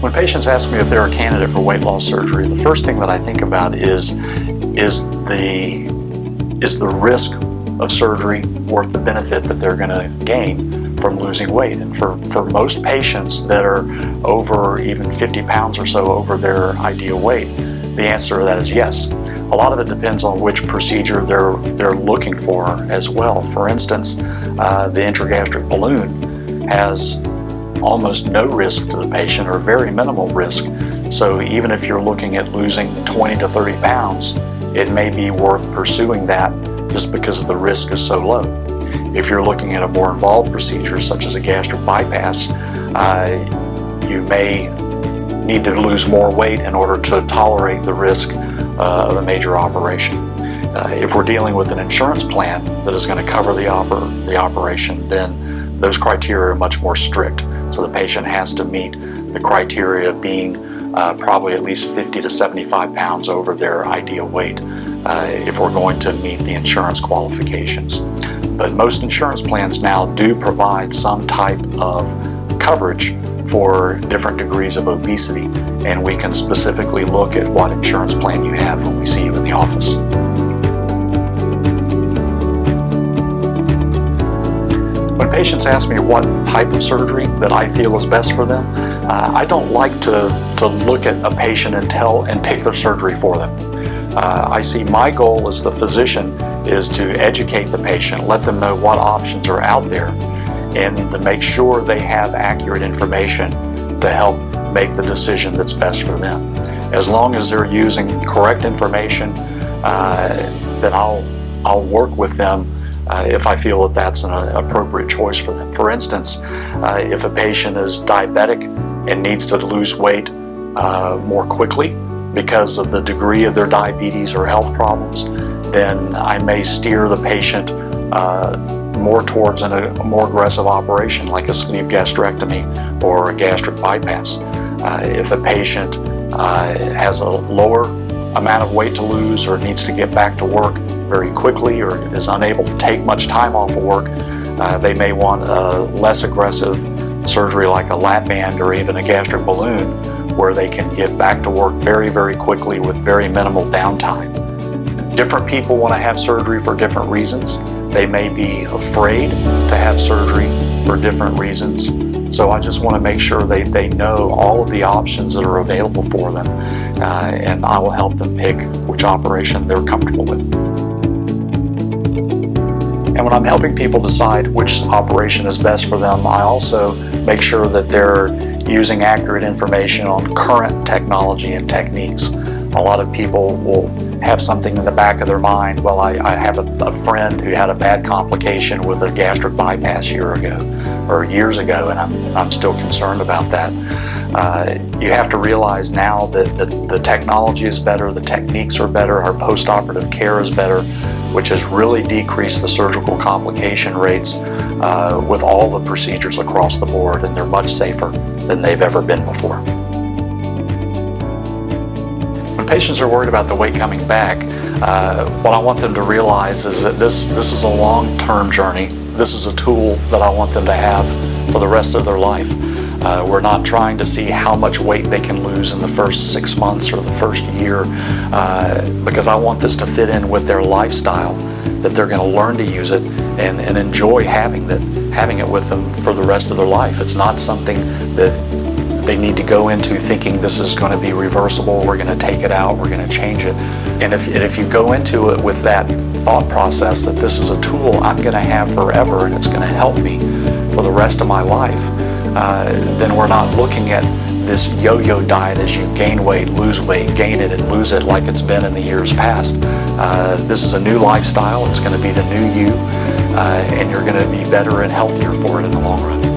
When patients ask me if they're a candidate for weight loss surgery, the first thing that I think about is the risk of surgery worth the benefit that they're going to gain from losing weight? And for most patients that are over even 50 pounds or so over their ideal weight, the answer to that is yes. A lot of it depends on which procedure they're looking for as well. For instance, the intragastric balloon has almost no risk to the patient, or very minimal risk. So even if you're looking at losing 20 to 30 pounds, it may be worth pursuing that just because the risk is so low. If you're looking at a more involved procedure such as a gastric bypass, you may need to lose more weight in order to tolerate the risk of a major operation. If we're dealing with an insurance plan that is going to cover the operation, then those criteria are much more strict. So the patient has to meet the criteria of being probably at least 50 to 75 pounds over their ideal weight if we're going to meet the insurance qualifications. But most insurance plans now do provide some type of coverage for different degrees of obesity, and we can specifically look at what insurance plan you have when we see you in the office. When patients ask me what type of surgery that I feel is best for them, I don't like to look at a patient and pick their surgery for them. I see my goal as the physician is to educate the patient, let them know what options are out there, and to make sure they have accurate information to help make the decision that's best for them. As long as they're using correct information, then I'll work with them if I feel that that's an appropriate choice for them. For instance, if a patient is diabetic and needs to lose weight more quickly because of the degree of their diabetes or health problems, then I may steer the patient more towards a more aggressive operation like a sleeve gastrectomy or a gastric bypass. If a patient has a lower amount of weight to lose or needs to get back to work very quickly or is unable to take much time off of work, they may want a less aggressive surgery like a lap band or even a gastric balloon, where they can get back to work very, very quickly with very minimal downtime. Different people want to have surgery for different reasons. They may be afraid to have surgery for different reasons. So I just want to make sure they know all of the options that are available for them, and I will help them pick which operation they're comfortable with. And when I'm helping people decide which operation is best for them, I also make sure that they're using accurate information on current technology and techniques. A lot of people will have something in the back of their mind. Well, I have a friend who had a bad complication with a gastric bypass years ago, and I'm still concerned about that. You have to realize now that the technology is better, the techniques are better, our post-operative care is better, which has really decreased the surgical complication rates with all the procedures across the board, and they're much safer than they've ever been before. When patients are worried about the weight coming back, what I want them to realize is that this is a long-term journey. This is a tool that I want them to have for the rest of their life. We're not trying to see how much weight they can lose in the first 6 months or the first year, because I want this to fit in with their lifestyle, that they're going to learn to use it and enjoy having it with them for the rest of their life. It's not something that they need to go into thinking this is going to be reversible, we're going to take it out, we're going to change it. And if you go into it with that thought process that this is a tool I'm going to have forever and it's going to help me for the rest of my life, then we're not looking at this yo-yo diet as you gain weight, lose weight, gain it and lose it like it's been in the years past. This is a new lifestyle, it's going to be the new you, and you're going to be better and healthier for it in the long run.